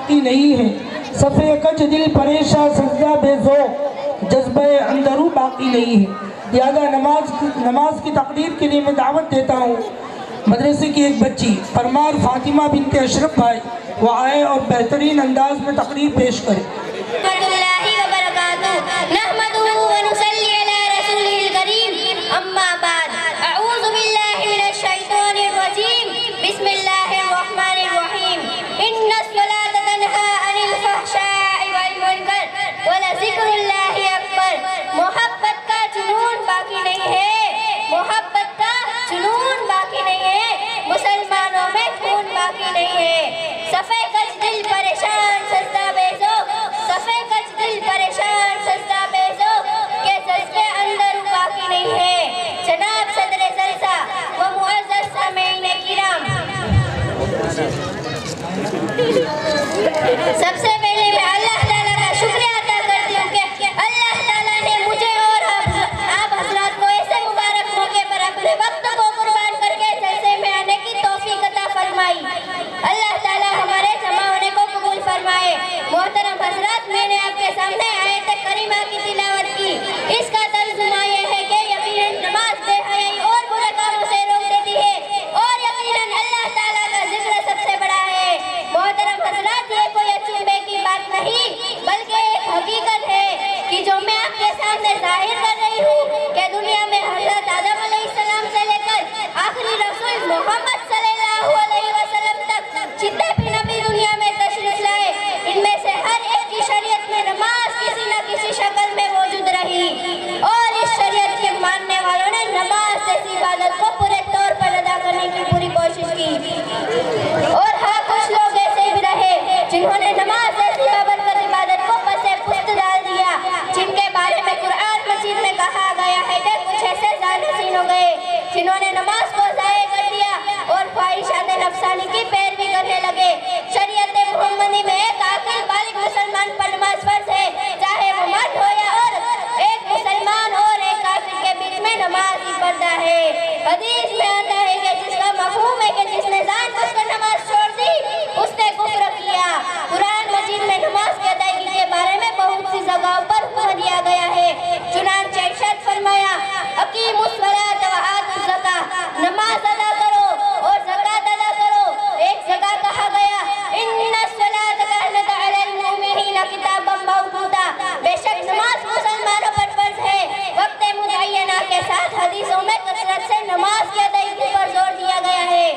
باقی نہیں ہے، صفے کج دل پریشاں سجدہ بے ذوق جذبہ اندرو باقی نہیں ہے۔ لہذا نماز کی تقریر کے لیے میں دعوت دیتا ہوں مدرسے کی ایک بچی پرمار فاطمہ بنت اشرف بھائی، وہ آئے اور بہترین انداز میں تقریر پیش کرے۔ صفے کج دل پریشان سجدہ بے ذوق، صفے کج دل پریشان سجدہ بے ذوق کہ جذبے اندر باقی نہیں ہے۔ جناب صدر جلسہ و معزز سامعین کرام، سب سے پہلے میں اللہ تعالیٰ کا شکریہ ادا کرتی ہوں کہ اللہ تعالیٰ نے مجھے اور آپ حضرات کو ایسے مبارک موقع پر اپنے وقت کو قربان کر کے جلسے میں آنے کی توفیق عطا فرمائی۔ اللہ تعالیٰ ہمارے جمع ہونے کو قبول فرمائے۔ محترم حضرات، میں نے آپ کے سامنے آیت کریمہ کی تلاوت کی۔ اس کا ترجمہ یہ ہے کہ یقیناً نماز بے حیائی اور برے کاموں سے روک دیتی ہے، اور یقیناً اللہ تعالیٰ کا ذکر سب سے بڑا ہے۔ محترم حضرات، یہ کوئی اچنبے کی بات نہیں بلکہ ایک حقیقت ہے کہ جو میں آپ کے سامنے ظاہر کر رہی ہوں کہ دنیا میں حضرت آدم علیہ السلام سے لے کر آخری رسول محمد صلی اللہ علیہ وسلم تک جتنے بھی نبی دنیا میں تشریف لائے، ان میں سے ہر ایک کی شریعت میں نماز کسی نہ کسی شکل میں موجود رہی، اور اس شریعت کے ماننے والوں نے نماز جیسی عبادت کو پورے طور پر ادا کرنے کی پوری کوشش کی۔ اور ہاں، کچھ لوگ ایسے بھی رہے جنہوں نے نماز جیسی بابرکت عبادت کو پس پشت ڈال دیا، جن کے بارے میں قرآن مجید میں کہا گیا ہے کہ کچھ ایسے جانشین ہو گئے جنہوں نے نماز کو ضائع کر دیا اور خواہشات نفسانی کی پیروی کرنے لگے۔ شریعت محمدی میں ایک عاقل بالغ مسلمان پر نماز فرض ہے، چاہے وہ مرد ہو یا عورت۔ ایک مسلمان اور ایک کافر کے بیچ میں نماز ہی پردہ ہے۔ حدیث میں آتا ہے کہ جس کا مفہوم ہے کہ جس نے جان بوجھ کر نماز چھوڑ دی اس نے کفر کیا۔ قرآن مجید میں نماز کی ادائیگی کے بارے میں بہت سی جگہوں پر حکم دیا گیا ہے۔ چنانچہ ارشاد فرمایا، اقیموا الصلاۃ وآتوا الزکاۃ، نماز ادا کرو اور زکوٰۃ ادا کرو۔ ایک جگہ کہا گیا، ان الصلاۃ کانت علی المؤمنین کتابا موقوتا، بے شک نماز مسلمانوں پر فرض ہے، وقت متعینہ کے ساتھ۔ حدیثوں میں کثرت سے نماز کی ادائیگی پر زور دیا گیا ہے۔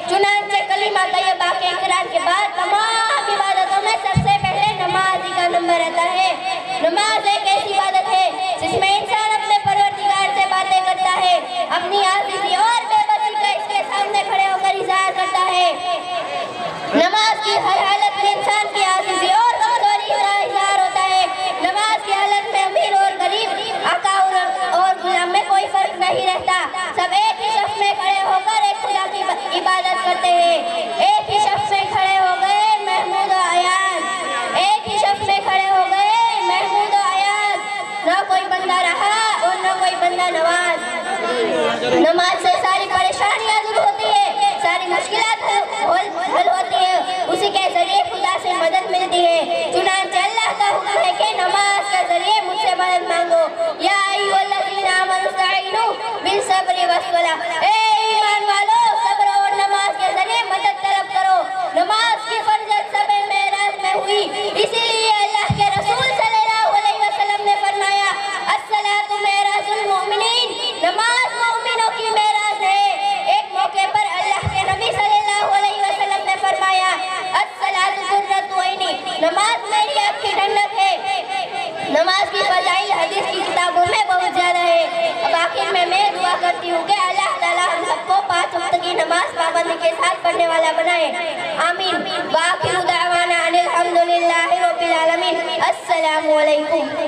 چنانچہ کلمہ طیبہ کے اقرار کے بعد تمام عبادتوں میں سب سے پہلے نماز ہی کا نمبر رہتا ہے۔ نماز ایک ایسی عبادت ہے جس میں انسان اپنے پروردگار سے باتیں کرتا ہے، اپنی عاجزی اور بے بسی کا اس کے سامنے کھڑے ہو کر اظہار کرتا ہے۔ نماز کی ہر حالت میں انسان کی عاجزی اور کمزوری کا اظہار ہوتا ہے۔ نماز کی حالت میں امیر اور غریب، آقا اور غلام میں کوئی فرق نہیں رہتا، سب ایک ہی صف میں کھڑے ہو کر ایک خدا کی عبادت کرتے ہیں۔ ایک ہی صف میں کھڑے ہو گئے محمود و ایاز، ایک ہی صف میں کھڑے ہو گئے محمود و ایاز، نہ کوئی بندہ رہا اور نہ کوئی بندہ نواز۔ نماز سے ساری پریشانیاں دور ہوتی ہے، ساری مشکلات حل ہوتی ہے، اسی کے ذریعے خدا سے مدد ملتی ہے۔ چنانچہ اللہ کا حکم ہے کہ نماز کے ذریعے مجھ سے مدد مانگو، یا ایھا الذین آمنوا استعینوا بالصبر والصلاۃ، اے ایمان والو صبر اور نماز کے ذریعے مدد طلب کرو۔ نماز کی فرضیت شب معراج میں ہوئی، اسی لیے اللہ کے رسول صلی اللہ علیہ وسلم نے فرمایا، الصلاۃ معراج المؤمنین، نماز مومنوں کی معراج ہے۔ ایک موقع پر اللہ کے نبی صلی اللہ علیہ وسلم نے فرمایا، الصلاۃ قرۃ عینی، نماز میری آنکھ کی ٹھنڈک ہے۔ نماز کی فضائل حدیث کی کتابوں میں بہت زیادہ ہے۔ اب آخر میں دعا کرتی ہوں کہ اللہ تعالیٰ ہم سب کو 5 وقت کی نماز پابندی کے ساتھ پڑھنے والا بنائے، آمین۔ وآخر دعوانا ان الحمد للہ رب العالمین۔ السلام علیکم۔